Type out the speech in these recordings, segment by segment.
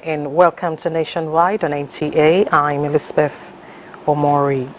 And welcome to Nationwide on NTA. I'm Elizabeth Omori.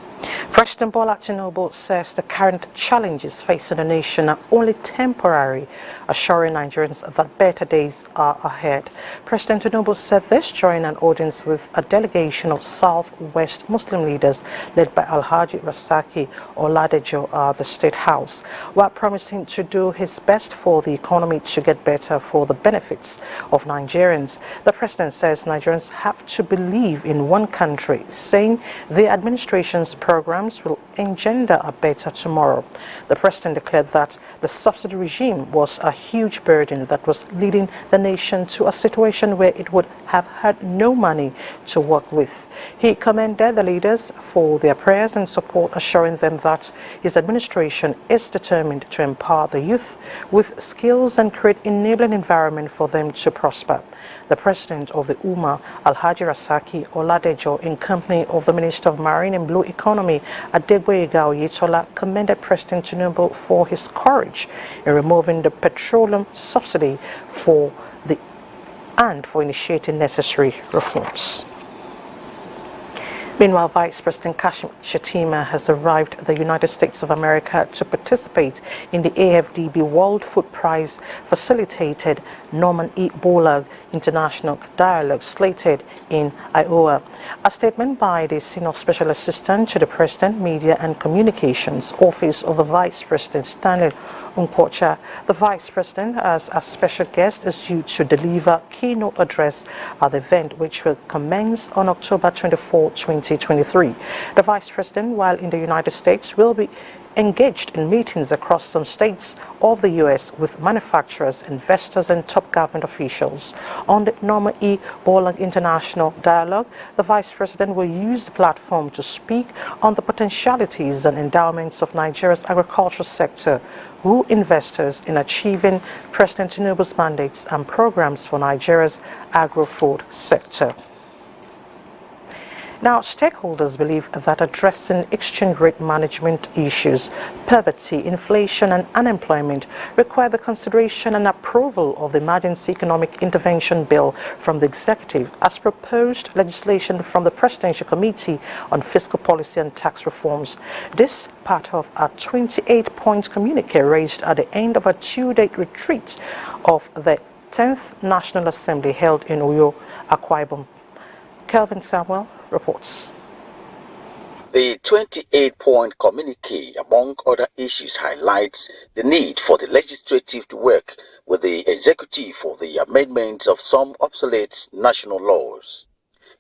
President Bola Tinubu says the current challenges facing the nation are only temporary, assuring Nigerians that better days are ahead. President Tinubu said this during an audience with a delegation of Southwest Muslim leaders led by Alhaji Rasaki Oladejo at the State House, while promising to do his best for the economy to get better for the benefits of Nigerians. The president says Nigerians have to believe in one country, saying the administration's programs will engender a better tomorrow. The president declared that the subsidy regime was a huge burden that was leading the nation to a situation where it would have had no money to work with. He commended the leaders for their prayers and support, assuring them that his administration is determined to empower the youth with skills and create enabling environment for them to prosper. The president of the Ummah, Alhaji Rasaki Oladejo, in company of the Minister of Marine and Blue Economy, Adegboyega Oyetola, commended President Tinubu for his courage in removing the petroleum subsidy for initiating necessary reforms. Meanwhile, Vice President Kashim Shettima has arrived at the United States of America to participate in the AFDB World Food Prize facilitated Norman E. Borlaug International Dialogue slated in Iowa. A statement by the Senior Special Assistant to the President, Media and Communications Office of the Vice President, Stanley Nkwocha. The Vice President, as a special guest, is due to deliver a keynote address at the event, which will commence on October 24, 2023. The Vice President, while in the United States, will be engaged in meetings across some states of the U.S. with manufacturers, investors, and top government officials. On the Norman E. Borlaug International Dialogue, the Vice President will use the platform to speak on the potentialities and endowments of Nigeria's agricultural sector, who investors in achieving President Tinubu's mandates and programs for Nigeria's agro-food sector. Now, stakeholders believe that addressing exchange rate management issues, poverty, inflation, and unemployment require the consideration and approval of the Emergency Economic Intervention Bill from the Executive as proposed legislation from the Presidential Committee on Fiscal Policy and Tax Reforms. This part of a 28-point communique raised at the end of a two-day retreat of the 10th National Assembly held in Uyo, Akwa Ibom. Kelvin Samuel reports. The 28-point communique, among other issues, highlights the need for the legislative to work with the executive for the amendment of some obsolete national laws.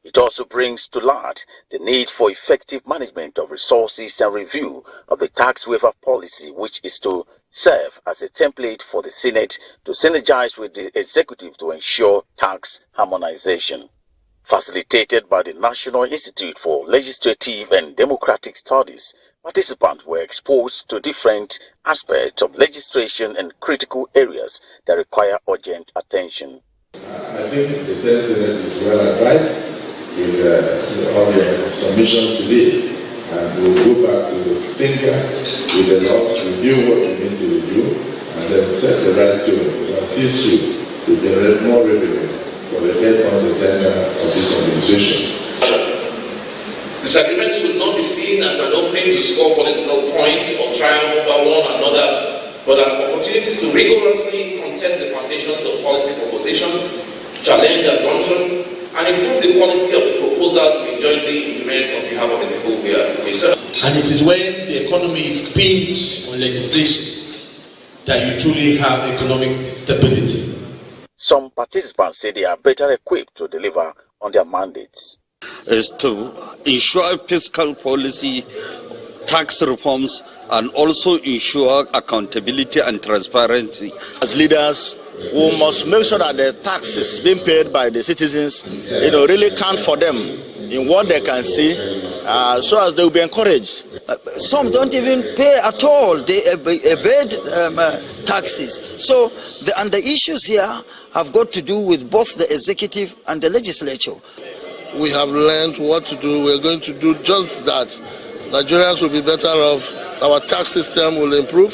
It also brings to light the need for effective management of resources and review of the tax waiver policy, which is to serve as a template for the Senate to synergize with the executive to ensure tax harmonization. Facilitated by the National Institute for Legislative and Democratic Studies, participants were exposed to different aspects of legislation and critical areas that require urgent attention. I think the Senate is well advised with all the submissions today, and we'll go back to the thinker with the laws, review what we need to review, and then set the right tone to assist you to generate more revenue for the head on the agenda of this organization. Disagreements should not be seen as an opening to score political points or triumph over one another, but as opportunities to rigorously contest the foundations of policy propositions, challenge assumptions, and improve the quality of the proposals we jointly implement on behalf of the people we serve. And it is when the economy is pinched on legislation that you truly have economic stability. Some participants say they are better equipped to deliver on their mandates. Is to ensure fiscal policy, tax reforms, and also ensure accountability and transparency. As leaders, we must make sure that the taxes being paid by the citizens, really count for them in what they can see, so as they will be encouraged. Some don't even pay at all. They evade taxes. So, the issues here have got to do with both the executive and the legislature. We have learned what to do. We're going to do just that. Nigerians will be better off. Our tax system will improve.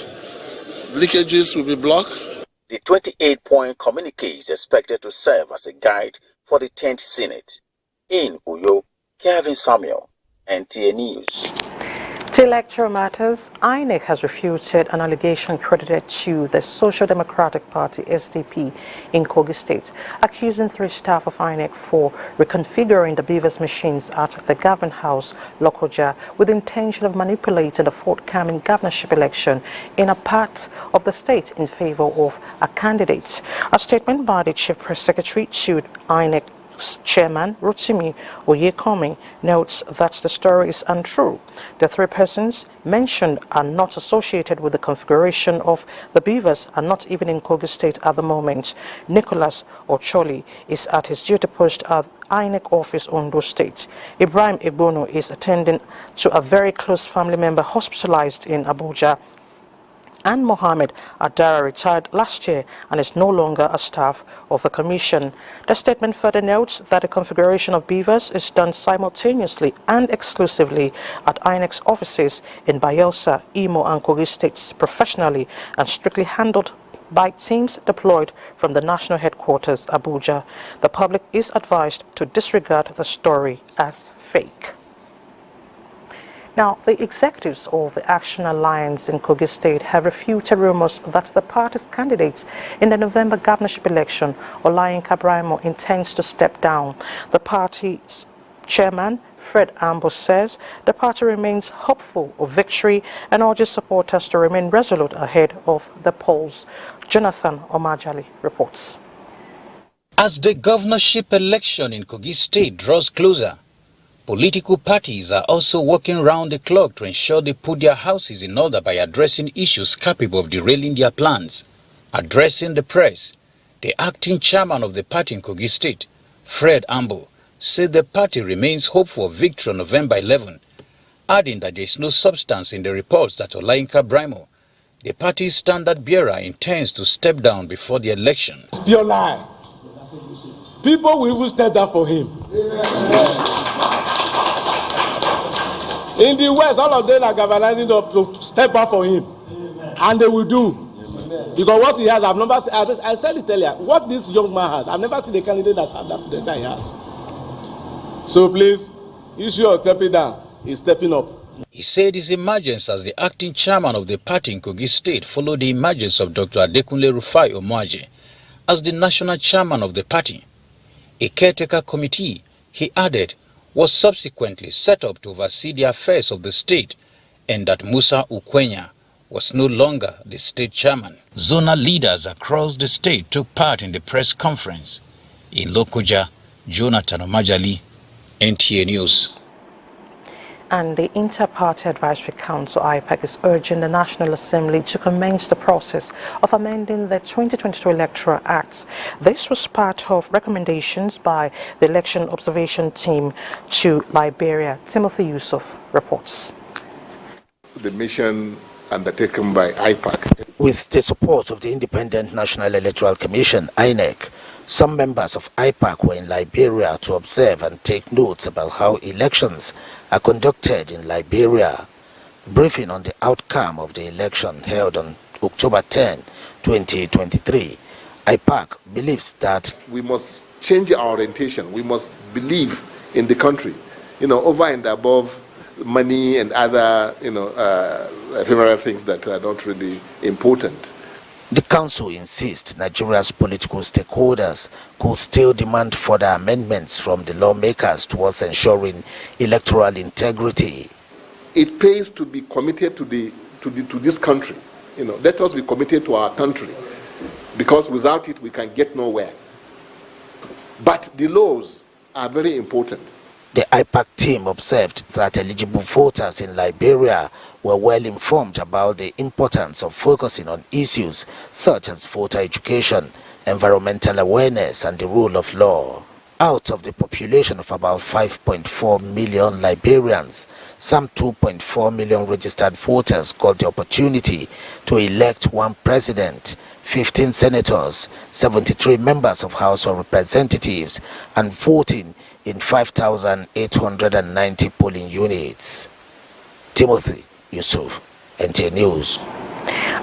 Leakages will be blocked. The 28-point communique is expected to serve as a guide for the 10th Senate. In Uyo, Kevin Samuel, NTA News. To electoral matters, INEC has refuted an allegation credited to the Social Democratic Party SDP in Kogi State, accusing 3 staff of INEC for reconfiguring the beavers machines at the Government House, Lokoja, with the intention of manipulating the forthcoming governorship election in a part of the state in favor of a candidate. A statement by the Chief Press Secretary to INEC Chairman Rotimi Oyekomi notes that the story is untrue. The 3 persons mentioned are not associated with the configuration of the beavers and not even in Kogi State at the moment. Nicholas Ocholi is at his duty post at INEC office Ondo State. Ibrahim Igbono is attending to a very close family member hospitalized in Abuja. And Mohammed Adara retired last year and is no longer a staff of the commission. The statement further notes that the configuration of beavers is done simultaneously and exclusively at INEC's offices in Bayelsa, Imo and Kogi states professionally and strictly handled by teams deployed from the national headquarters, Abuja. The public is advised to disregard the story as fake. Now, the executives of the Action Alliance in Kogi State have refuted rumors that the party's candidate in the November governorship election, Olayinka Brimo, intends to step down. The party's chairman, Fred Ambo, says the party remains hopeful of victory and urges supporters to remain resolute ahead of the polls. Jonathan Omajali reports. As the governorship election in Kogi State draws closer, political parties are also working round the clock to ensure they put their houses in order by addressing issues capable of derailing their plans. Addressing the press, the acting chairman of the party in Kogi State, Fred Ambo, said the party remains hopeful of victory on November 11, adding that there is no substance in the reports that Olayinka Brimo, the party's standard bearer, intends to step down before the election. It's pure lie. People will even step down for him. In the West, all of them are galvanizing to step out for him. And they will do. Because what he has, I've never seen, I said it earlier, what this young man has, I've never seen a candidate that's had that potential he has. So please, issue of stepping down is stepping up. He said his emergence as the acting chairman of the party in Kogi State followed the emergence of Dr. Adekunle Rufai Omoaje as the national chairman of the party. A caretaker committee, he added, was subsequently set up to oversee the affairs of the state, and that Musa Ukwenya was no longer the state chairman. Zonal leaders across the state took part in the press conference. In Lokoja, Jonathan Omajali, NTA News. And the Inter-Party Advisory Council, IPAC, is urging the National Assembly to commence the process of amending the 2022 Electoral Act. This was part of recommendations by the Election Observation Team to Liberia. Timothy Yusuf reports. The mission undertaken by IPAC. With the support of the Independent National Electoral Commission, INEC, some members of IPAC were in Liberia to observe and take notes about how elections are conducted in Liberia. Briefing on the outcome of the election held on October 10, 2023, IPAC believes that we must change our orientation. We must believe in the country, over and above money and other, ephemeral things that are not really important. The council insists Nigeria's political stakeholders could still demand further amendments from the lawmakers towards ensuring electoral integrity. It pays to be committed to this country. Let us be committed to our country, because without it we can get nowhere. But the laws are very important. The IPAC team observed that eligible voters in Liberia were well informed about the importance of focusing on issues such as voter education, environmental awareness, and the rule of law. Out of the population of about 5.4 million Liberians, some 2.4 million registered voters got the opportunity to elect one president, 15 senators, 73 members of House of Representatives, and voting in 5,890 polling units. Timothy Yusuf, NTA News.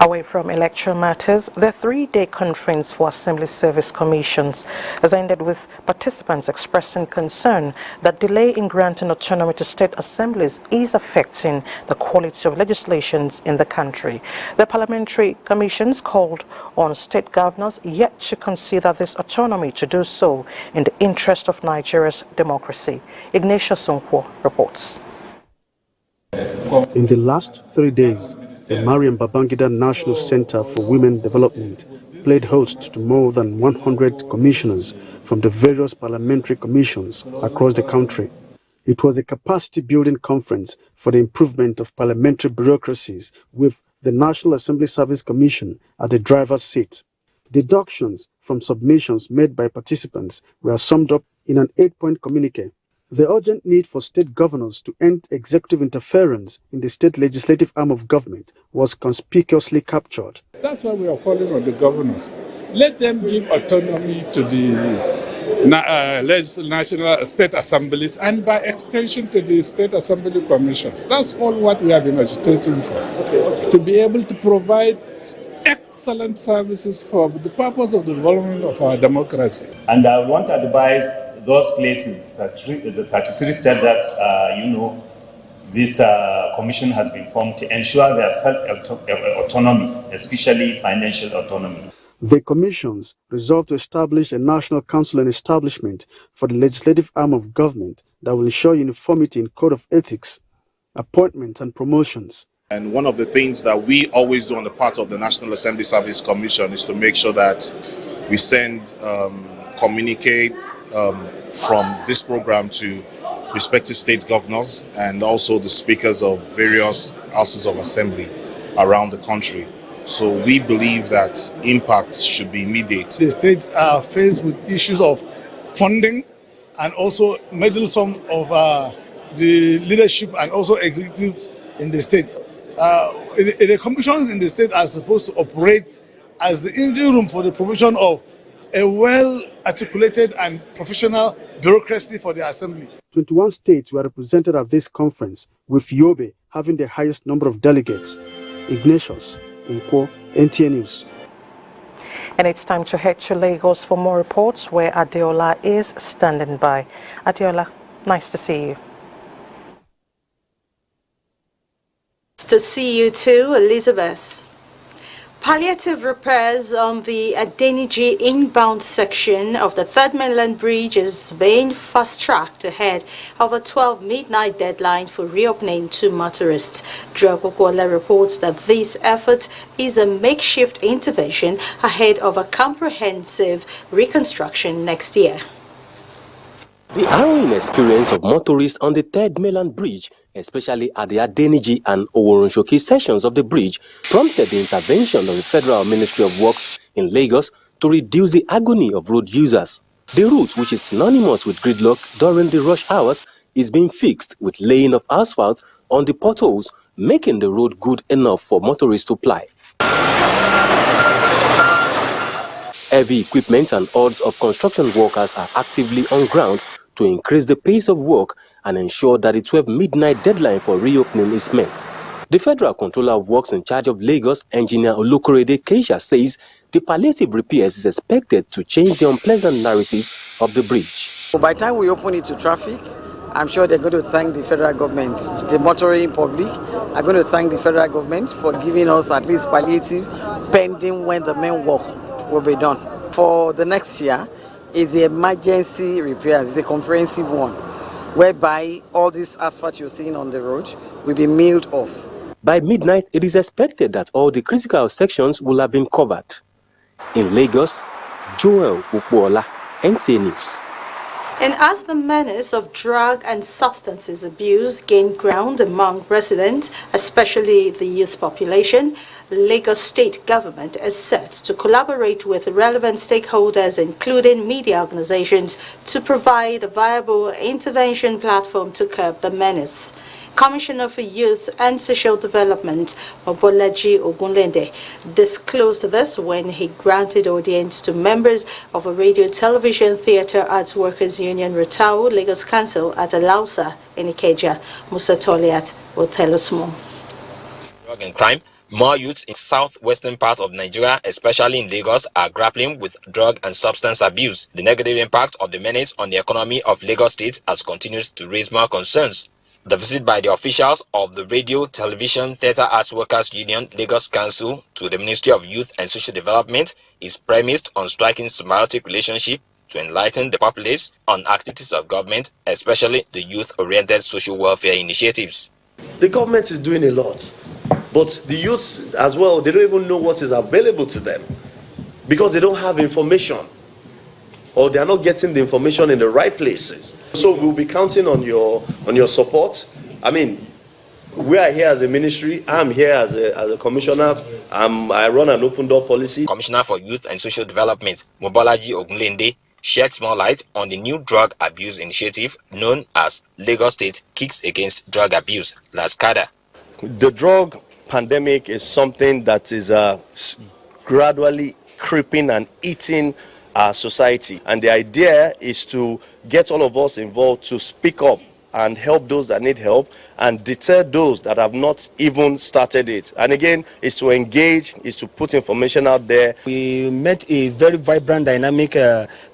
Away from electoral matters, the three-day conference for Assembly Service Commissions has ended with participants expressing concern that delay in granting autonomy to state assemblies is affecting the quality of legislations in the country. The parliamentary commissions called on state governors yet to consider this autonomy to do so in the interest of Nigeria's democracy. Ignatius Onkwo reports. In the last 3 days, the Mariam Babangida National Center for Women Development played host to more than 100 commissioners from the various parliamentary commissions across the country. It was a capacity-building conference for the improvement of parliamentary bureaucracies with the National Assembly Service Commission at the driver's seat. Deductions from submissions made by participants were summed up in an 8-point communique. The urgent need for state governors to end executive interference in the state legislative arm of government was conspicuously captured. That's why we are calling on the governors. Let them give autonomy to the national state assemblies and by extension to the state assembly commissions. That's all what we have been agitating for. To be able to provide excellent services for the purpose of the development of our democracy. And I want to advise those places that the 33 states that this commission has been formed to ensure their self-autonomy, especially financial autonomy. The commissions resolved to establish a national council and establishment for the legislative arm of government that will ensure uniformity in code of ethics, appointments and promotions. And one of the things that we always do on the part of the National Assembly Service Commission is to make sure that we send communicate from this program to respective state governors and also the speakers of various houses of assembly around the country. So we believe that impacts should be immediate. The states are faced with issues of funding and also meddlesome of the leadership and also executives in the state. The commissions in the state are supposed to operate as the engine room for the provision of a well-articulated and professional bureaucracy for the assembly. 21 states were represented at this conference, with Yobe having the highest number of delegates. Ignatius Onkwo, NTA News. And it's time to head to Lagos for more reports where Adeola is standing by. Adeola, nice to see you. To see you too, Elizabeth. Palliative repairs on the Adeniji inbound section of the Third Mainland Bridge is being fast-tracked ahead of a 12 midnight deadline for reopening to motorists. Joe Kokola reports that this effort is a makeshift intervention ahead of a comprehensive reconstruction next year. The harrowing experience of motorists on the Third Mainland Bridge, especially at the Adeniji and Oworonshoki sections of the bridge, prompted the intervention of the Federal Ministry of Works in Lagos to reduce the agony of road users. The route, which is synonymous with gridlock during the rush hours, is being fixed with laying of asphalt on the potholes, making the road good enough for motorists to ply. Heavy equipment and hordes of construction workers are actively on ground to increase the pace of work and ensure that the 12 midnight deadline for reopening is met. The Federal Controller of Works in charge of Lagos, Engineer Olukorede Keisha, says the palliative repairs is expected to change the unpleasant narrative of the bridge. By the time we open it to traffic, I'm sure they're going to thank the federal government. The motoring public are going to thank the federal government for giving us at least palliative pending when the main work will be done. For the next year is the emergency repairs. It's a comprehensive one, whereby all this asphalt you're seeing on the road will be milled off. By midnight, it is expected that all the critical sections will have been covered. In Lagos, Joel Ukwola, NTA News. And as the menace of drug and substances abuse gained ground among residents, especially the youth population, Lagos State government is set to collaborate with relevant stakeholders, including media organizations, to provide a viable intervention platform to curb the menace. Commissioner for Youth and Social Development, Mobolaji Ogunlende, disclosed this when he granted audience to members of a radio, television, theatre, arts workers union, Retao, Lagos Council at Alausa in Ikeja. Musa Toliat will tell us more. Drug and crime. More youths in southwestern part of Nigeria, especially in Lagos, are grappling with drug and substance abuse. The negative impact of the menace on the economy of Lagos State has continued to raise more concerns. The visit by the officials of the Radio, Television, Theatre Arts Workers Union, Lagos Council to the Ministry of Youth and Social Development is premised on striking symbiotic relationship to enlighten the populace on activities of government, especially the youth-oriented social welfare initiatives. The government is doing a lot, but the youths as well, they don't even know what is available to them because they don't have information, or they are not getting the information in the right places. So we'll be counting on your support. I mean, we are here as a ministry. I'm here as a commissioner. I run an open door policy. Commissioner for Youth and Social Development, Mobolaji Ogunlende, sheds more light on the new drug abuse initiative known as Lagos State Kicks Against Drug Abuse, LASCADA. The drug pandemic is something that is gradually creeping and eating our society, and the idea is to get all of us involved to speak up and help those that need help and deter those that have not even started it. And again, is to engage, is to put information out there. We met a very vibrant, dynamic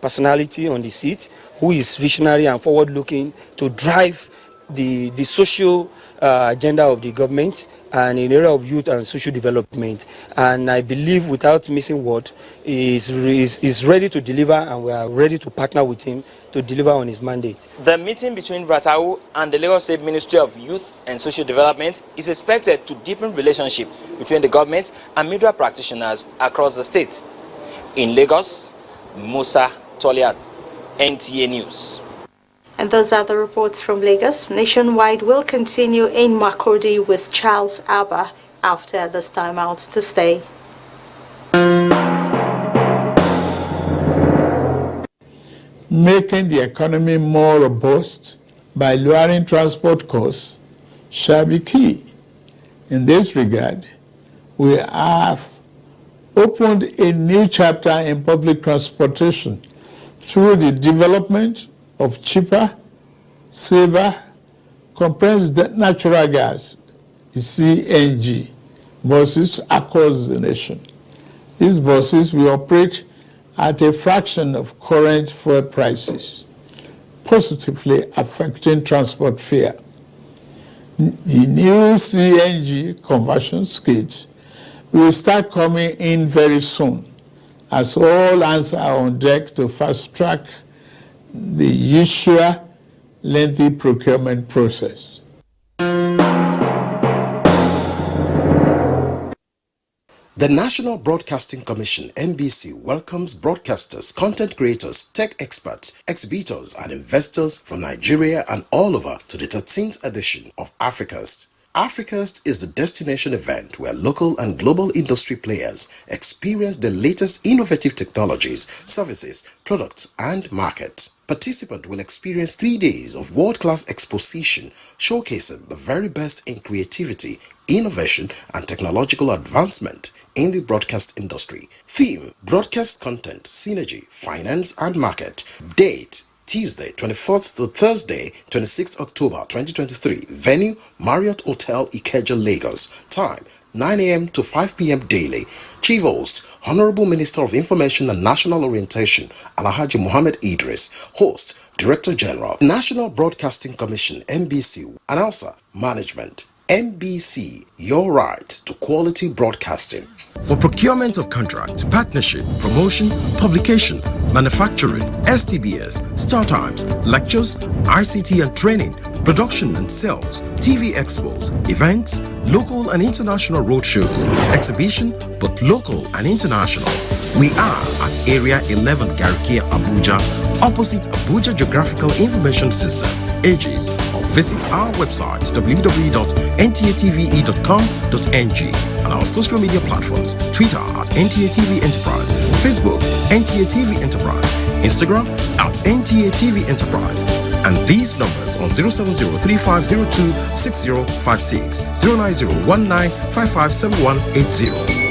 personality on the seat who is visionary and forward-looking to drive the social agenda of the government and in the area of youth and social development. And I believe, without missing word, is ready to deliver, and we are ready to partner with him to deliver on his mandate. The meeting between Ratau and the Lagos State Ministry of Youth and Social Development is expected to deepen relationship between the government and media practitioners across the state. In Lagos, Musa Toliat, NTA News. And those are the reports from Lagos. Nationwide will continue in Makurdi with Charles Abba after this time out to stay. Making the economy more robust by lowering transport costs shall be key. In this regard, we have opened a new chapter in public transportation through the development of cheaper, safer, compressed natural gas, CNG, buses across the nation. These buses will operate at a fraction of current fuel prices, positively affecting transport fare. The new CNG conversion kits will start coming in very soon, as all hands are on deck to fast-track the usual lengthy procurement process. The National Broadcasting Commission, NBC, welcomes broadcasters, content creators, tech experts, exhibitors, and investors from Nigeria and all over to the 13th edition of Africast. Africast is the destination event where local and global industry players experience the latest innovative technologies, services, products, and markets. Participants will experience 3 days of world-class exposition showcasing the very best in creativity, innovation, and technological advancement in the broadcast industry. Theme: Broadcast Content, Synergy, Finance, and Market. Date: Tuesday 24th to Thursday 26th October 2023. Venue: Marriott Hotel, Ikeja, Lagos. Time: 9 a.m. to 5 p.m. daily. Chief Host: Honorable Minister of Information and National Orientation, Alhaji Muhammad Idris. Host: Director General, National Broadcasting Commission, NBC. Announcer: Management. NBC, your right to quality broadcasting. For procurement of contract, partnership, promotion, publication, manufacturing, STBS, start times, lectures, ICT and training, production and sales, TV expos, events, local and international roadshows, exhibition, both local and international. We are at Area 11 Garkia, Abuja. opposite Abuja Geographical Information System, Aegis, or visit our website www.ntatve.com.ng and our social media platforms, Twitter at NTA TV Enterprise, Facebook NTA TV Enterprise, Instagram at NTA TV Enterprise, and these numbers on 070-3502-6056, 090-19557180.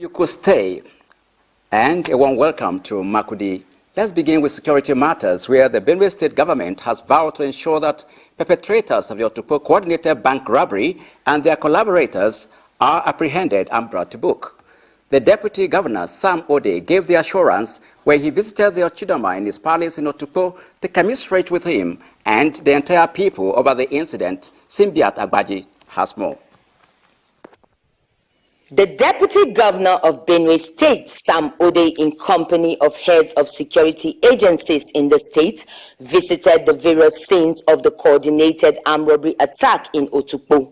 You could stay. And a warm welcome to Makudi. Let's begin with security matters, where the Benue state government has vowed to ensure that perpetrators of the Otukpo coordinated bank robbery and their collaborators are apprehended and brought to book. The deputy governor, Sam Ode, gave the assurance when he visited the Ochidama in his palace in Otukpo to commiserate with him and the entire people over the incident. Simbiat Agbaji has more. The Deputy Governor of Benue State, Sam Ode, in company of heads of security agencies in the state, visited the various scenes of the coordinated armed robbery attack in Otukpo.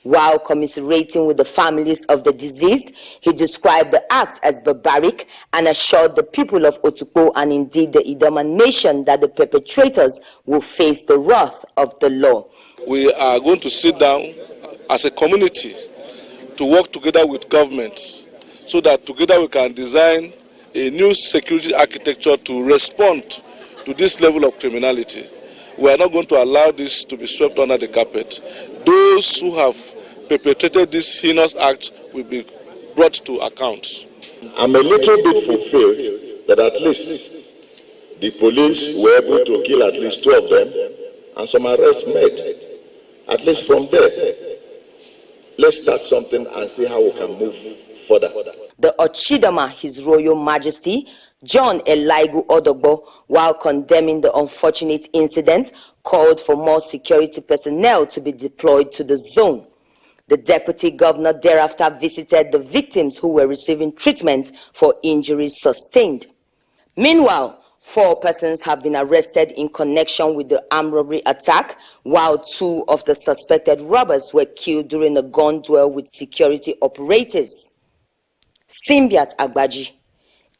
While commiserating with the families of the deceased, he described the act as barbaric and assured the people of Otukpo and indeed the Idoma nation that the perpetrators will face the wrath of the law. We are going to sit down as a community to work together with governments so that together we can design a new security architecture to respond to this level of criminality. We are not going to allow this to be swept under the carpet. Those who have perpetrated this heinous act will be brought to account. I'm a little bit fulfilled that at least the police were able to kill at least 2 of them and some arrests made. At least from there, let's start something and see how we can move further. The Ochidama, His Royal Majesty, John Elaigu Odogbo, while condemning the unfortunate incident, called for more security personnel to be deployed to the zone. The Deputy Governor thereafter visited the victims who were receiving treatment for injuries sustained. Meanwhile, 4 persons have been arrested in connection with the armed robbery attack, while 2 of the suspected robbers were killed during a gun duel with security operatives. Simbiat Agbaji,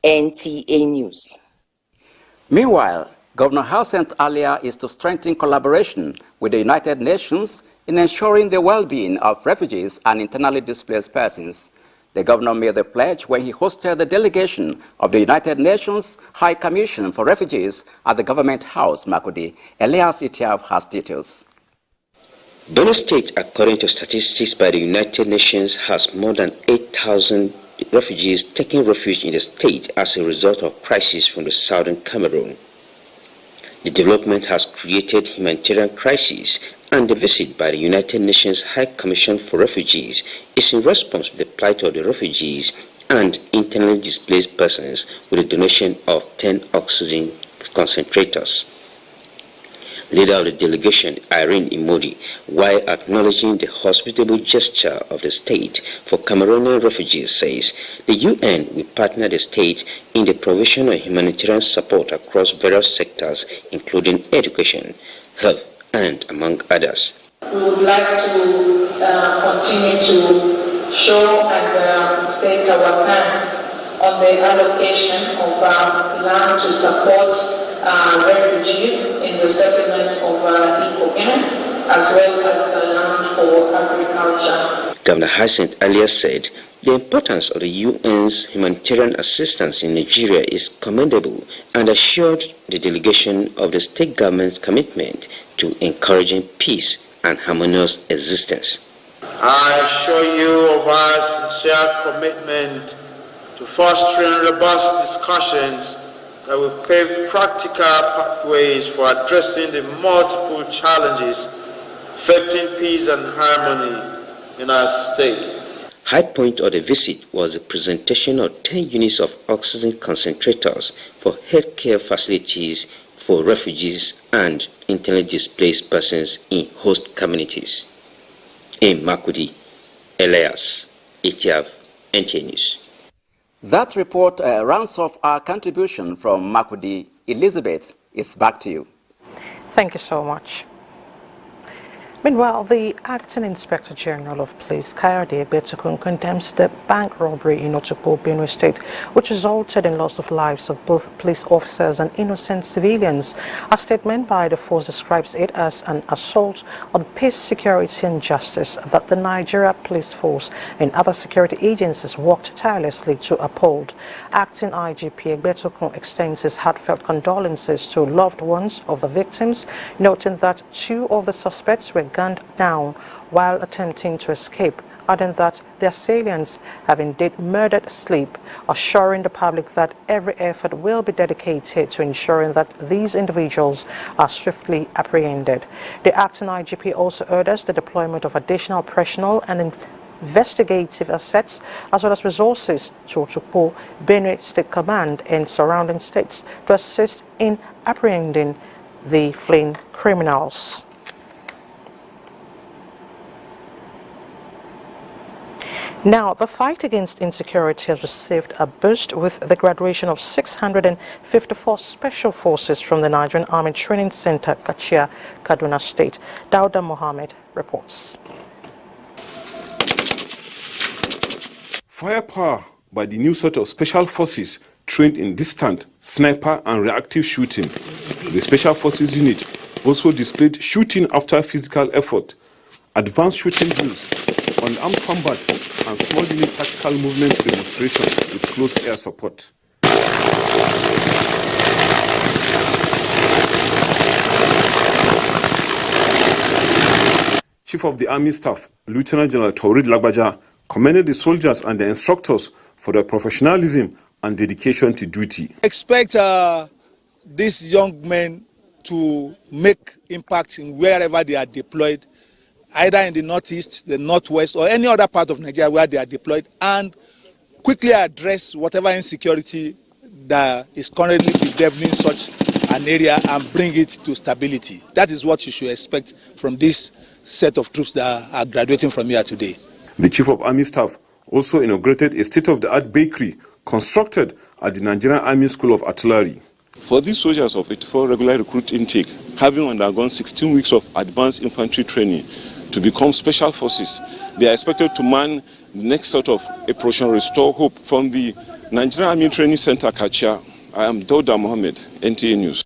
NTA News. Meanwhile, Governor House sent earlier is to strengthen collaboration with the United Nations in ensuring the well-being of refugees and internally displaced persons. The governor made the pledge when he hosted the delegation of the United Nations High Commission for Refugees at the Government House, Makudi. Elias Itiav has details. Benue State, according to statistics by the United Nations, has more than 8,000 refugees taking refuge in the state as a result of crisis from the southern Cameroon. The development has created humanitarian crisis, and the visit by the United Nations High Commission for Refugees is in response to the plight of the refugees and internally displaced persons with a donation of 10 oxygen concentrators. Leader of the delegation, Irene Imodi, while acknowledging the hospitable gesture of the state for Cameroonian refugees, says the UN will partner the state in the provision of humanitarian support across various sectors, including education, health, and among others. We would like to continue to show and state our thanks on the allocation of land to support refugees in the settlement of Kogi, as well as land for agriculture. Governor Hyacinth earlier said the importance of the UN's humanitarian assistance in Nigeria is commendable and assured the delegation of the state government's commitment to encouraging peace and harmonious existence. I assure you of our sincere commitment to fostering robust discussions that will pave practical pathways for addressing the multiple challenges affecting peace and harmony in our state. High point of the visit was the presentation of 10 units of oxygen concentrators for healthcare facilities for refugees and internally displaced persons in host communities. In Makudi, Elias, ETF, NTA News. That report rounds off our contribution from Makudi. Elizabeth, it's back to you. Thank you so much. Meanwhile, the Acting Inspector General of Police, Kayode Egbetukun, condemns the bank robbery in Otukpo, Benue State, which resulted in loss of lives of both police officers and innocent civilians. A statement by the force describes it as an assault on peace, security and justice that the Nigeria Police Force and other security agencies worked tirelessly to uphold. Acting IGP Egbetukun extends his heartfelt condolences to loved ones of the victims, noting that 2 of the suspects were gunned down while attempting to escape, adding that the assailants have indeed murdered sleep, assuring the public that every effort will be dedicated to ensuring that these individuals are swiftly apprehended. The acting IGP also orders the deployment of additional personnel and investigative assets as well as resources to Otukpo, Benue State Command and surrounding states to assist in apprehending the fleeing criminals. Now, the fight against insecurity has received a boost with the graduation of 654 special forces from the Nigerian Army Training Center, Kachia, Kaduna State. Dauda Mohammed reports. Firepower by the new set of special forces trained in distant, sniper and reactive shooting. The Special Forces Unit also displayed shooting after physical effort, advanced shooting drills, unarmed combat and small unit tactical movement demonstration with close air support. Chief of the Army Staff, Lieutenant General Taurid Lagbaja, commended the soldiers and the instructors for their professionalism and dedication to duty. Expect these young men to make impact in wherever they are deployed, either in the northeast, the northwest, or any other part of Nigeria where they are deployed, and quickly address whatever insecurity that is currently bedeviling such an area and bring it to stability. That is what you should expect from this set of troops that are graduating from here today. The Chief of Army Staff also inaugurated a state-of-the-art bakery constructed at the Nigerian Army School of Artillery. For these soldiers of 84 regular recruit intake, having undergone 16 weeks of advanced infantry training to become special forces, they are expected to man the next sort of Operation Restore Hope. From the Nigerian Army Training Center, Kachia, I am Dauda Mohammed, NTA News.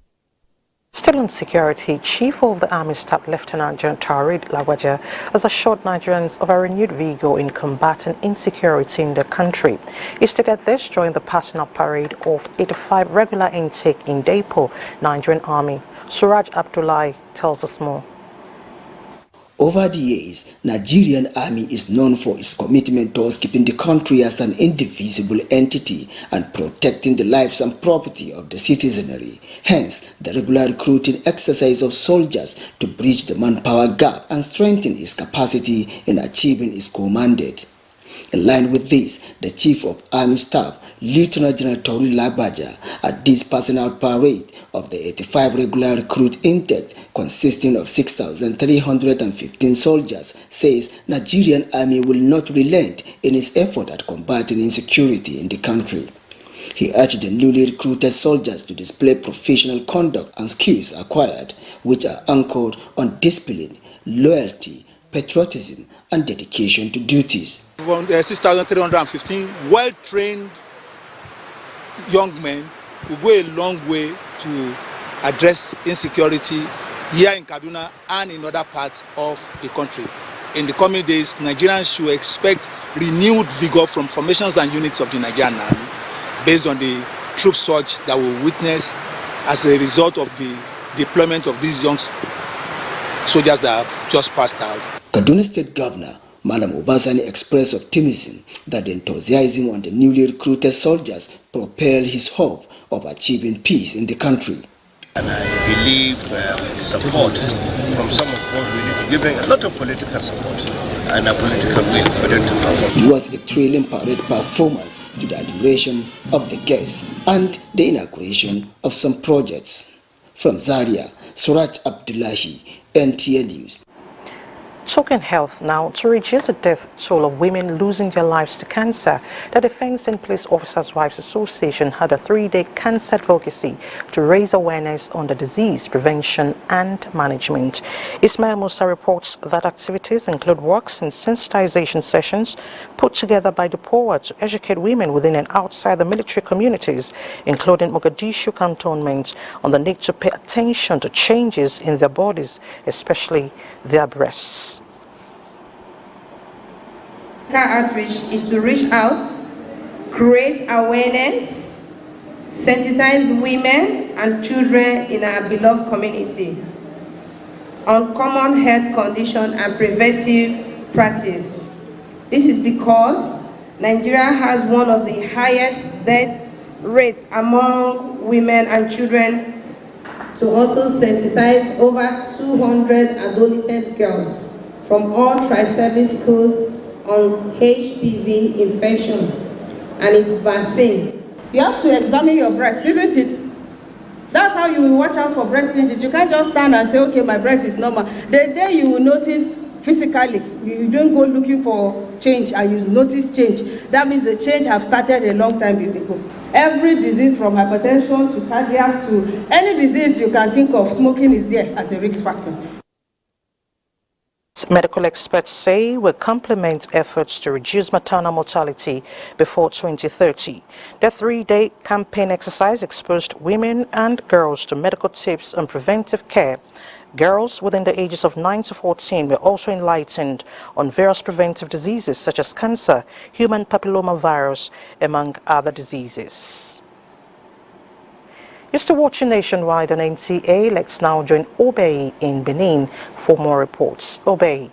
Still on security, Chief of the Army Staff Lieutenant General Taurid Lagbaja has assured Nigerians of a renewed vigor in combating insecurity in the country. He stated this during the passing out parade of 85 regular intake in Depot, Nigerian Army. Suraj Abdullahi tells us more. Over the years, Nigerian Army is known for its commitment towards keeping the country as an indivisible entity and protecting the lives and property of the citizenry. Hence, the regular recruiting exercise of soldiers to bridge the manpower gap and strengthen its capacity in achieving its goal mandate. In line with this, the Chief of Army Staff, Lieutenant General Taurid Lagbaja, at this passing out parade of the 85 regular recruit intake consisting of 6,315 soldiers, says Nigerian Army will not relent in its effort at combating insecurity in the country. He urged the newly recruited soldiers to display professional conduct and skills acquired, which are anchored on discipline, loyalty, patriotism, and dedication to duties. 6,315 well-trained young men will go a long way to address insecurity here in Kaduna and in other parts of the country. In the coming days, Nigerians should expect renewed vigor from formations and units of the Nigerian Army based on the troop surge that we witness as a result of the deployment of these young soldiers that have just passed out. Kaduna State Governor Malam Obasani expressed optimism that the enthusiasm on the newly recruited soldiers propel his hope of achieving peace in the country. And I believe with support from some of us, we need to give them a lot of political support and a political will for them to perform. It was a thrilling parade performance to the admiration of the guests and the inauguration of some projects. From Zaria, Suraj Abdullahi, NTA News. Talking health now, to reduce the death toll of women losing their lives to cancer, the Defense and Police Officers' Wives Association had a 3-day cancer advocacy to raise awareness on the disease prevention and management. Ismail Musa reports that activities include works and sensitization sessions put together by the POA to educate women within and outside the military communities, including Mogadishu cantonment, on the need to pay attention to changes in their bodies, especially their breasts. Outreach is to reach out, create awareness, sensitize women and children in our beloved community on common health condition and preventive practice. This is because Nigeria has one of the highest death rates among women and children, to also sensitize over 200 adolescent girls from all tri-service schools on HPV infection and its vaccine. You have to examine your breast, isn't it? That's how you will watch out for breast changes. You can't just stand and say, okay, my breast is normal. The day you will notice physically, you don't go looking for change and you notice change. That means the change have started a long time ago. Every disease from hypertension to cardiac to any disease you can think of, smoking is there as a risk factor. Medical experts say will complement efforts to reduce maternal mortality before 2030. The 3-day campaign exercise exposed women and girls to medical tips on preventive care. Girls within the ages of 9 to 14 were also enlightened on various preventive diseases such as cancer, human papillomavirus, among other diseases. You're still watching Nationwide on NTA. Let's now join Obey in Benin for more reports. Obey.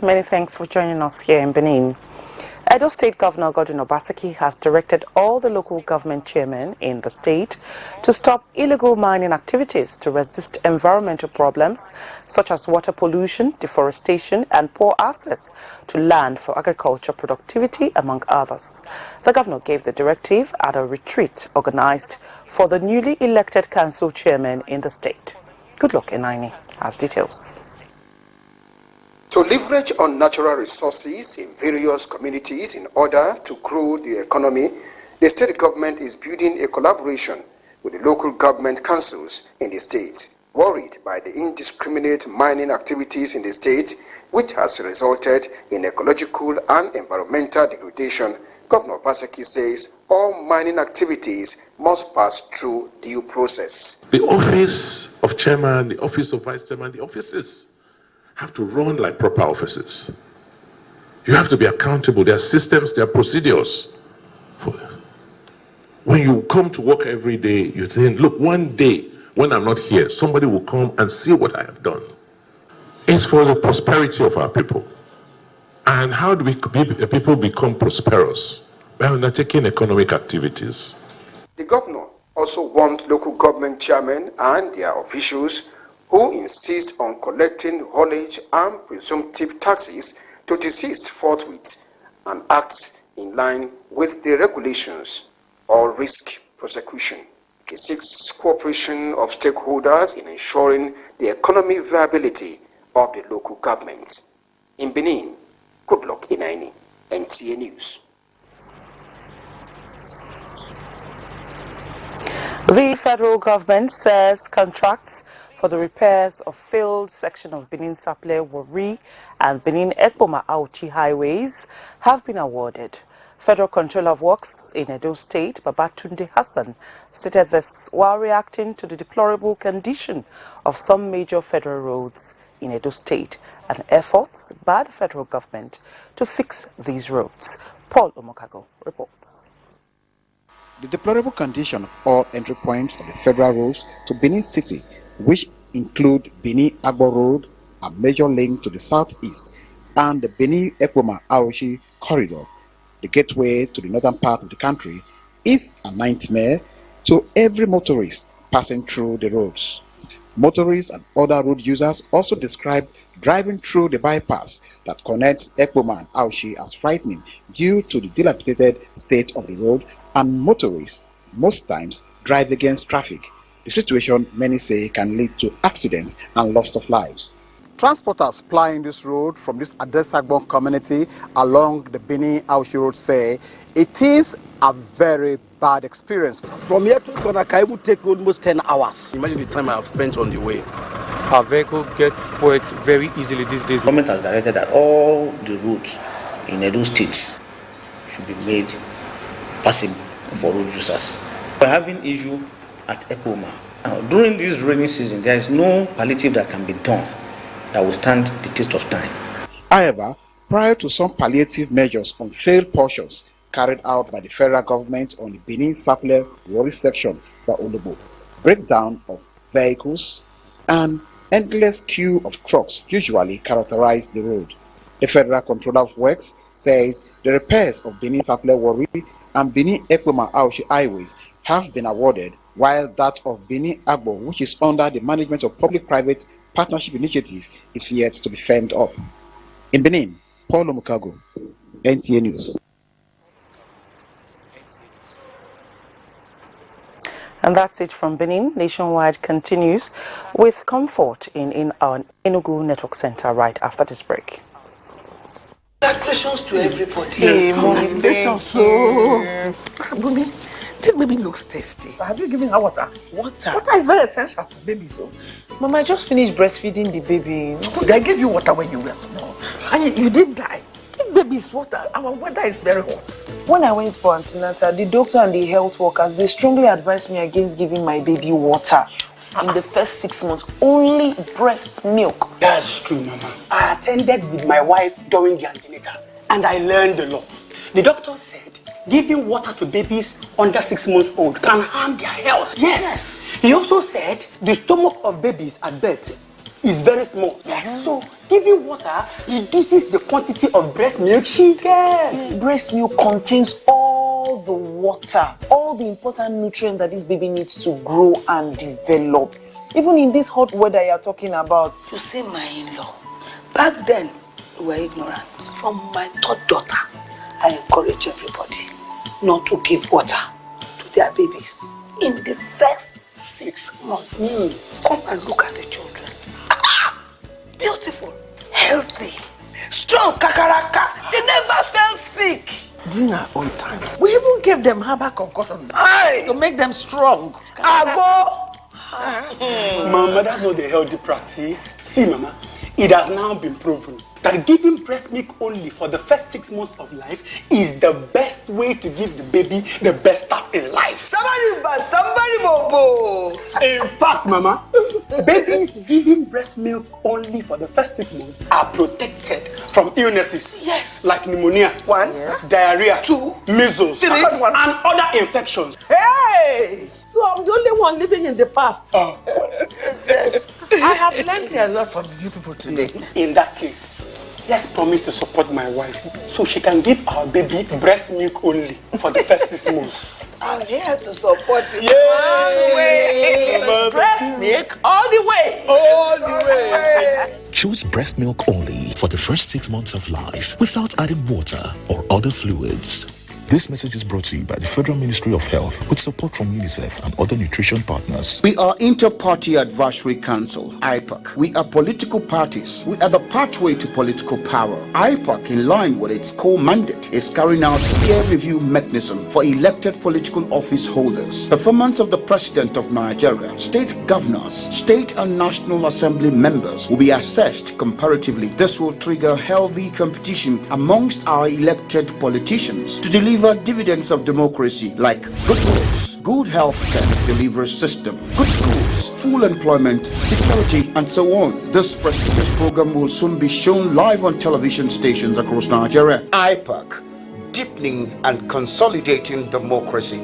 Many thanks for joining us here in Benin. Edo State Governor Godwin Obaseki has directed all the local government chairmen in the state to stop illegal mining activities to resist environmental problems such as water pollution, deforestation, and poor access to land for agriculture productivity, among others. The governor gave the directive at a retreat organized for the newly elected council chairmen in the state. Good luck, Enaini has details. To leverage on natural resources in various communities in order to grow the economy, the state government is building a collaboration with the local government councils in the state. Worried by the indiscriminate mining activities in the state, which has resulted in ecological and environmental degradation, Governor Obaseki says all mining activities must pass through due process. The office of chairman, the office of vice chairman, the offices have to run like proper offices. You have to be accountable. There are systems, there are procedures. When you come to work every day, you think, look, one day when I'm not here, somebody will come and see what I have done. It's for the prosperity of our people. And how do people become prosperous? By undertaking economic activities. The governor also warned local government chairmen and their officials who insist on collecting haulage and presumptive taxes to desist forthwith and act in line with the regulations or risk prosecution. He seeks cooperation of stakeholders in ensuring the economic viability of the local government. In Benin, good luck, Inaini, NTA News. The federal government says contracts for the repairs of failed section of Benin Saple Wari and Benin Ekpoma Auchi highways have been awarded. Federal Controller of Works in Edo State, Babatunde Hassan, stated this while reacting to the deplorable condition of some major federal roads in Edo State and efforts by the federal government to fix these roads. Paul Omokago reports. The deplorable condition of all entry points of the federal roads to Benin City, which include Benin-Agbo Road, a major link to the southeast, and the Benin-Ekpoma-Aoshi corridor, the gateway to the northern part of the country, is a nightmare to every motorist passing through the roads. Motorists and other road users also describe driving through the bypass that connects Ekpoma and Aoshi as frightening due to the dilapidated state of the road, and motorists most times drive against traffic. The situation, many say, can lead to accidents and loss of lives. Transporters plying this road from this Adesagbon community along the Benin-Aoshi road say it is a very bad experience. From here to Konaka, it would take almost 10 hours. Imagine the time I have spent on the way. Our vehicle gets spoiled very easily these days. The government has directed that all the roads in Edo State should be made passable for road users. We're having issue at Ekpoma. During this rainy season, there is no palliative that can be done that will stand the test of time. However, prior to some palliative measures on failed portions carried out by the federal government on the Benin-Sapele Warri section by Ologbo, breakdown of vehicles and endless queue of trucks usually characterize the road. The Federal Controller of Works says the repairs of Benin-Sapele Warri and Benin-Ekpoma-Aoshi highways have been awarded, while that of Benin-Agbo, which is under the management of Public-Private Partnership Initiative, is yet to be firmed up. In Benin, Paul Omokago, NTA News. And that's it from Benin. Nationwide continues with Comfort in our Enugu Network Center right after this break. Congratulations to everybody. Hey, congratulations. So, Bumi, this baby looks tasty. Have you given her water? Water? Water is very essential for babies. So. Mama, I just finished breastfeeding the baby. They gave you water when you were small. And you did die. Give babies water. Our weather is very hot. When I went for antenatal, the doctor and the health workers, they strongly advised me against giving my baby water. In the first 6 months, only breast milk. That's true, Mama. I attended with my wife during the antenatal, and I learned a lot. The doctor said giving water to babies under 6 months old can harm their health. Yes. He also said the stomach of babies at birth is very small. Yes. So giving water reduces the quantity of breast milk she gets. Breast milk contains all the water, all the important nutrients that this baby needs to grow and develop. Even in this hot weather you're talking about. You see, my in-law, back then we were ignorant. From my third daughter, I encourage everybody not to give water to their babies in the first 6 months. Come and look at the children. Beautiful, healthy, strong kakaraka. They never felt sick. During our own time, we even gave them herbal concussion to make them strong. Mama, that's not the healthy practice. See, Mama, it has now been proven that giving breast milk only for the first 6 months of life is the best way to give the baby the best start in life. Somebody, bobo. In fact, Mama, babies giving breast milk only for the first 6 months are protected from illnesses. Yes. Like pneumonia, 1, diarrhea, 2, measles, 3, and other infections. Hey! So I'm the only one living in the past. Yes. I have learned a lot from you people today. In that case, let's promise to support my wife so she can give our baby breast milk only for the first 6 months. I'm here to support you. All the way. Breast milk all the way. All the way. Choose breast milk only for the first 6 months of life without adding water or other fluids. This message is brought to you by the Federal Ministry of Health with support from UNICEF and other nutrition partners. We are Inter-Party Advisory Council, IPAC. We are political parties. We are the pathway to political power. IPAC, in line with its core mandate, is carrying out peer review mechanism for elected political office holders. Performance of the President of Nigeria, state governors, state and National Assembly members will be assessed comparatively. This will trigger healthy competition amongst our elected politicians to deliver dividends of democracy like good roads, good health care delivery system, good schools, full employment, security, and so on. This prestigious program will soon be shown live on television stations across Nigeria. IPAC, deepening and consolidating democracy.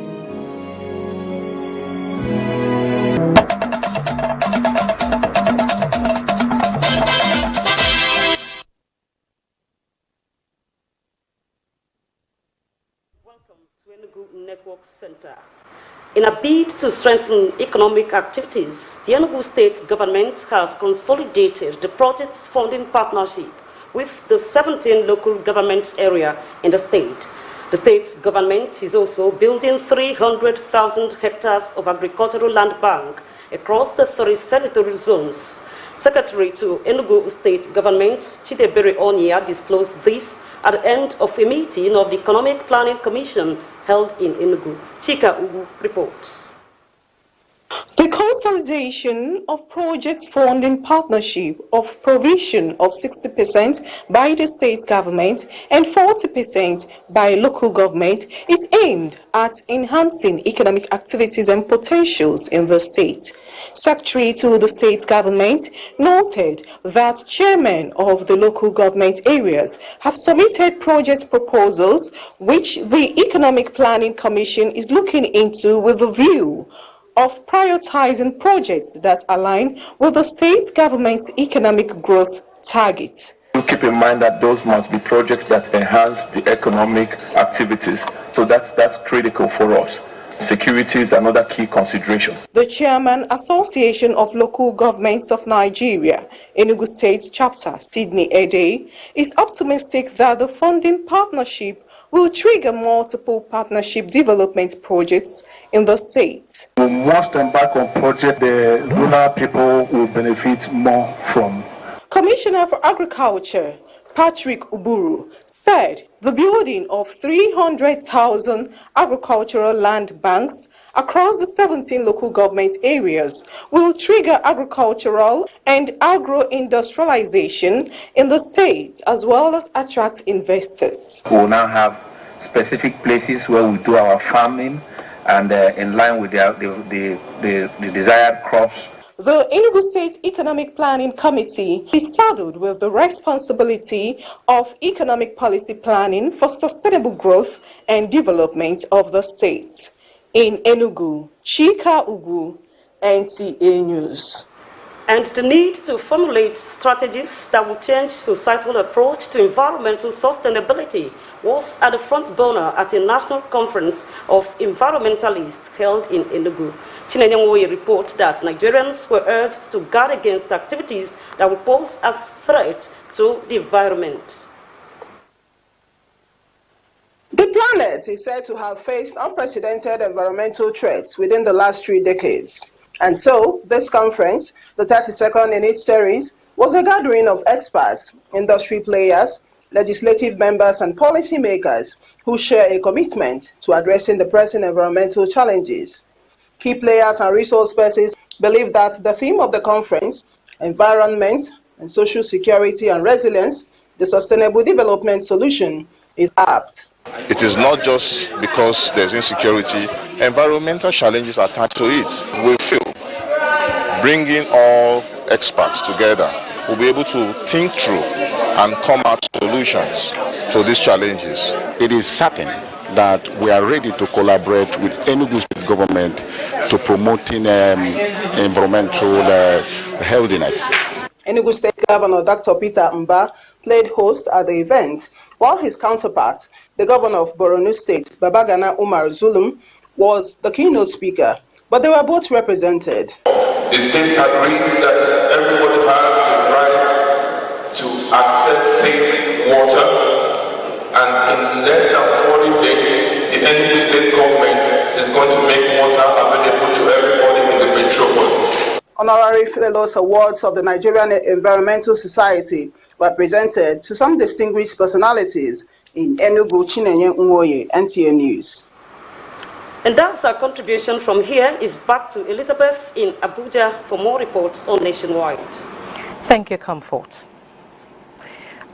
Network Center. In a bid to strengthen economic activities, the Enugu state government has consolidated the project's funding partnership with the 17 local government area in the state. The state government is also building 300,000 hectares of agricultural land bank across the 3 senatorial zones. Secretary to Enugu State Government, Chidebere Onya, disclosed this at the end of a meeting of the Economic Planning Commission held in Enugu. Chika Ugu reports. The consolidation of project funding partnership of provision of 60% by the state government and 40% by local government is aimed at enhancing economic activities and potentials in the state. Secretary to the state government noted that chairmen of the local government areas have submitted project proposals which the Economic Planning Commission is looking into with a view of prioritizing projects that align with the state government's economic growth target. Keep in mind that those must be projects that enhance the economic activities. So that's critical for us. Security is another key consideration. The Chairman, Association of Local Governments of Nigeria, Enugu State Chapter, Sydney Ede, is optimistic that the funding partnership will trigger multiple partnership development projects in the state. We must embark on projects the rural people will benefit more from. Commissioner for Agriculture, Patrick Uburu, said the building of 300,000 agricultural land banks across the 17 local government areas will trigger agricultural and agro-industrialization in the state, as well as attract investors. We will now have specific places where we do our farming and in line with the desired crops. The Enugu State Economic Planning Committee is saddled with the responsibility of economic policy planning for sustainable growth and development of the state. In Enugu, Chika Ugu, NTA News. And the need to formulate strategies that will change societal approach to environmental sustainability was at the front burner at a national conference of environmentalists held in Enugu. Chinenyewoye reports that Nigerians were urged to guard against activities that will pose as threat to the environment. The planet is said to have faced unprecedented environmental threats within the last 3 decades. And so, this conference, the 32nd in its series, was a gathering of experts, industry players, legislative members, and policymakers who share a commitment to addressing the pressing environmental challenges. Key players and resource persons believe that the theme of the conference, environment and social security and resilience, the sustainable development solution, is apt. It is not just because there's insecurity, environmental challenges attached to it. We feel bringing all experts together will be able to think through and come out solutions to these challenges. It is certain that we are ready to collaborate with Enugu State government to promoting environmental healthiness. Enugu State Governor Dr. Peter Mba played host at the event, while his counterpart, the Governor of Borno State, Babagana Umar Zulum, was the keynote speaker, but they were both represented. The state agrees that everybody has the right to access safe water, and in less than 40 days, Enugu state government is going to make water available to everybody in the metropolis. Honorary Fellows Awards of the Nigerian Environmental Society were presented to some distinguished personalities in Enugu. Chinenye Nwoye, NTA News. And that's our contribution from here. Is back to Elizabeth in Abuja for more reports on Nationwide. Thank you, Comfort.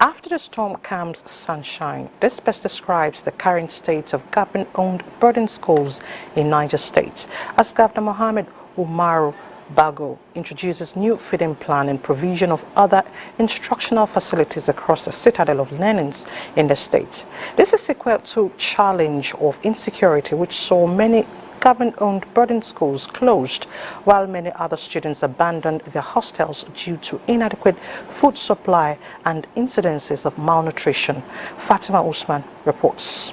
After the storm comes sunshine. This best describes the current state of government-owned boarding schools in Niger State, as Governor Mohammed Umaru Bago introduces new feeding plan and provision of other instructional facilities across the citadel of learnings in the state. This is sequel to challenge of insecurity, which saw many government-owned boarding schools closed, while many other students abandoned their hostels due to inadequate food supply and incidences of malnutrition. Fatima Usman reports.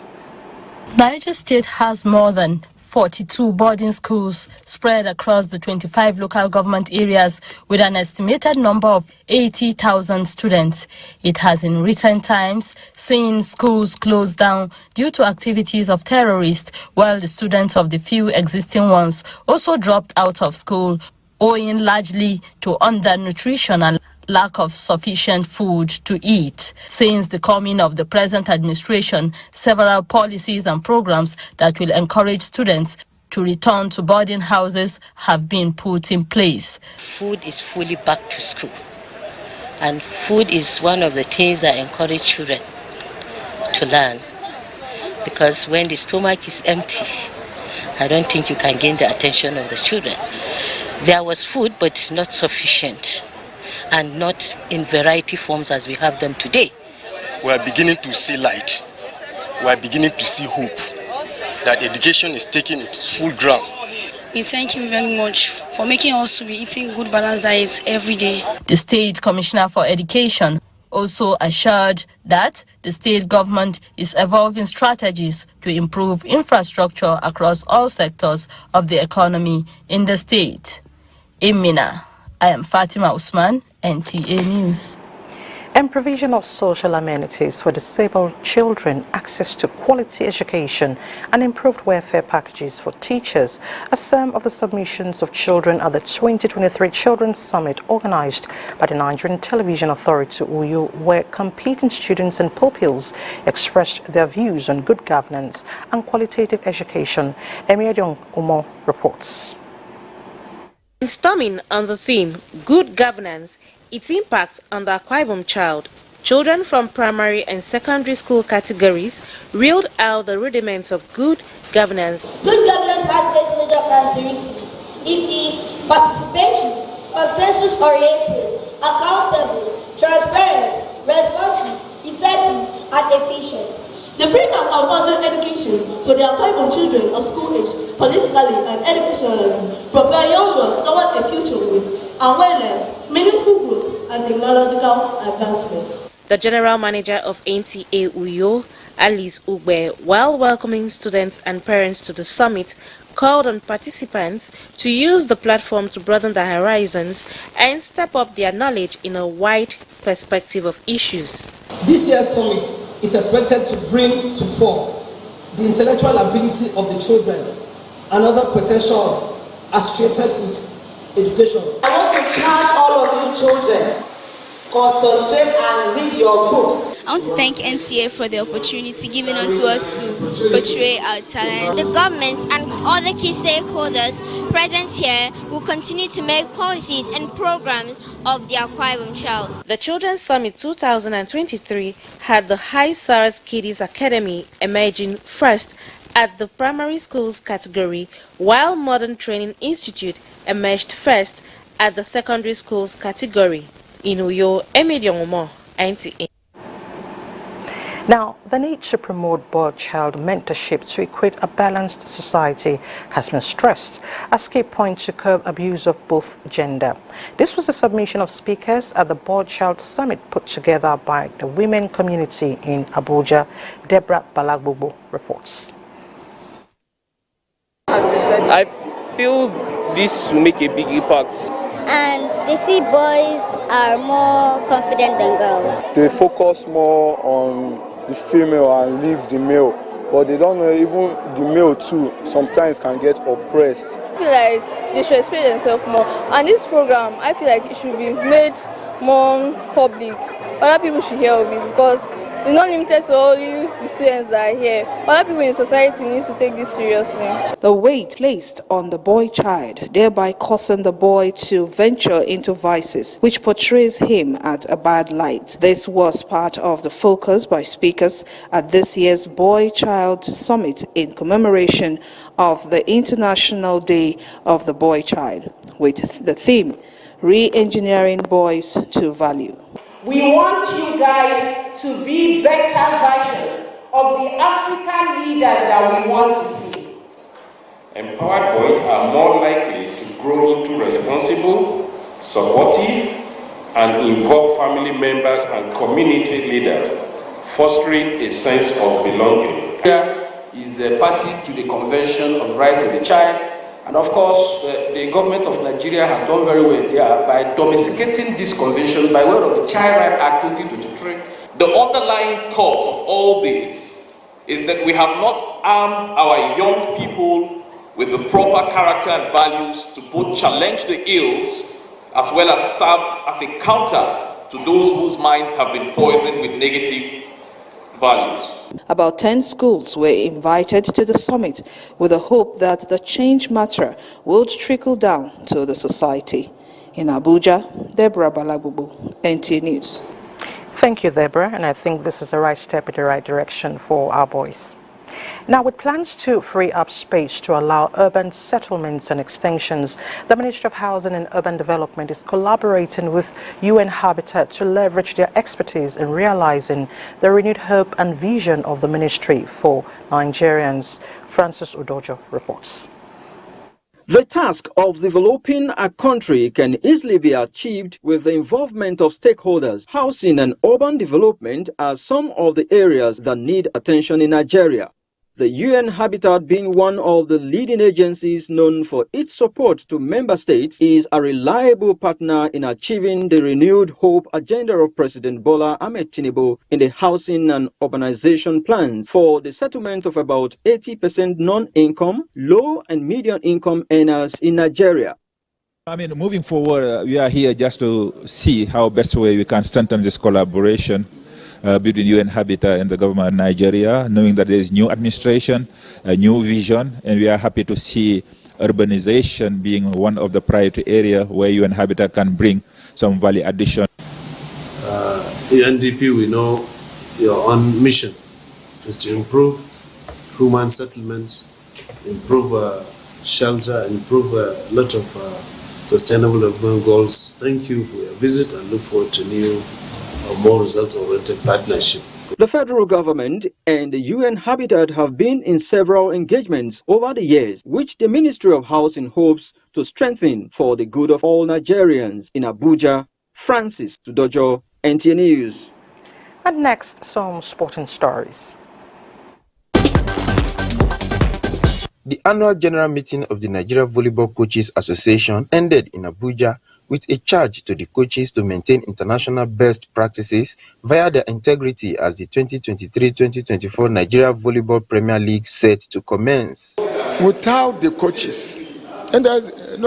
Niger State has more than 42 boarding schools spread across the 25 local government areas with an estimated number of 80,000 students. It has in recent times seen schools closed down due to activities of terrorists, while the students of the few existing ones also dropped out of school, owing largely to undernutrition and lack of sufficient food to eat. Since the coming of the present administration, several policies and programs that will encourage students to return to boarding houses have been put in place. Food is fully back to school, and food is one of the things that encourage children to learn, because when the stomach is empty, I don't think you can gain the attention of the children. There was food, but not sufficient, and not in variety forms as we have them today. We are beginning to see light. We are beginning to see hope that education is taking its full ground. We thank him very much for making us to be eating good balanced diets every day. The State Commissioner for Education also assured that the state government is evolving strategies to improve infrastructure across all sectors of the economy in the state. In Mina, I am Fatima Usman, NTA News. And provision of social amenities for disabled children, access to quality education, and improved welfare packages for teachers are some of the submissions of children at the 2023 Children's Summit organized by the Nigerian Television Authority, Uyo, where competing students and pupils expressed their views on good governance and qualitative education. Emiadiong Umo reports. Storming on the theme, Good Governance, its impact on the Akwa Ibom child, children from primary and secondary school categories reeled out the rudiments of good governance. Good governance has 8 major characteristics. It is participatory, consensus-oriented, accountable, transparent, responsive, effective, and efficient. The freedom and compulsory education for the Akwa Ibom children of school age, politically and educationally, prepare young ones toward a future with awareness, meaningful growth, and technological advancements. The General Manager of NTA Uyo, Alice Ugbe, while welcoming students and parents to the summit, called on participants to use the platform to broaden their horizons and step up their knowledge in a wide perspective of issues. This year's summit is expected to bring to fore the intellectual ability of the children and other potentials associated with education. I want to charge all of you children, concentrate and read your books. I want to thank NTA for the opportunity given unto us to portray our talent. The government and other key stakeholders present here will continue to make policies and programs of the Akwa Ibom child. The Children's Summit 2023 had the High SARS Kiddies Academy emerging first at the primary schools category, while Modern Training Institute emerged first at the secondary schools category. In Uyo, Emiadiong Umo, NTA. Now, the need to promote boy-child mentorship to equate a balanced society has been stressed as key point to curb abuse of both gender. This was the submission of speakers at the Boy-Child Summit put together by the women community in Abuja. Deborah Balagbobo reports. I feel this will make a big impact. And they see boys are more confident than girls. They focus more on the female and leave the male but they don't know even the male too sometimes can get oppressed. I feel like they should express themselves more, and this program I feel like it should be made more public. Other people should hear of it because it's not limited to only the students that are here. Other people in society need to take this seriously. The weight placed on the boy child, thereby causing the boy to venture into vices, which portrays him at a bad light. This was part of the focus by speakers at this year's Boy Child Summit in commemoration of the International Day of the Boy Child, with the theme, Re-Engineering Boys to Value. We want you guys to be better version of the African leaders that we want to see. Empowered boys are more likely to grow into responsible, supportive, and involved family members and community leaders, fostering a sense of belonging. Nigeria is a party to the Convention on Right of the Child, and of course, the government of Nigeria has done very well there by domesticating this convention by way of the Child Rights Act 2023. The underlying cause of all this is that we have not armed our young people with the proper character and values to both challenge the ills as well as serve as a counter to those whose minds have been poisoned with negative values. About 10 schools were invited to the summit with the hope that the change matter would trickle down to the society. In Abuja, Deborah Balabubu, NTA News. Thank you, Deborah, and I think this is a right step in the right direction for our boys. Now, with plans to free up space to allow urban settlements and extensions, the Ministry of Housing and Urban Development is collaborating with UN Habitat to leverage their expertise in realizing the renewed hope and vision of the ministry for Nigerians. Francis Udojo reports. The task of developing a country can easily be achieved with the involvement of stakeholders. Housing and urban development are some of the areas that need attention in Nigeria. The UN Habitat, being one of the leading agencies known for its support to member states, is a reliable partner in achieving the renewed hope agenda of President Bola Ahmed Tinubu in the housing and urbanization plans for the settlement of about 80% non-income, low and medium income earners in Nigeria. I mean, moving forward, we are here just to see how best way we can strengthen this collaboration between UN Habitat and the government of Nigeria, knowing that there is new administration, a new vision, and we are happy to see urbanization being one of the priority areas where UN Habitat can bring some value addition. UNDP, we know your own mission is to improve human settlements, improve shelter, improve a lot of sustainable development goals. Thank you for your visit and look forward to new more result-oriented partnership. The federal government and the UN Habitat have been in several engagements over the years, which the Ministry of Housing hopes to strengthen for the good of all Nigerians. In Abuja, Francis Udojo, NTA News. And next, some sporting stories. The annual general meeting of the Nigeria Volleyball Coaches Association ended in Abuja with a charge to the coaches to maintain international best practices via their integrity as the 2023-2024 Nigeria Volleyball Premier League set to commence. Without the coaches, and there's no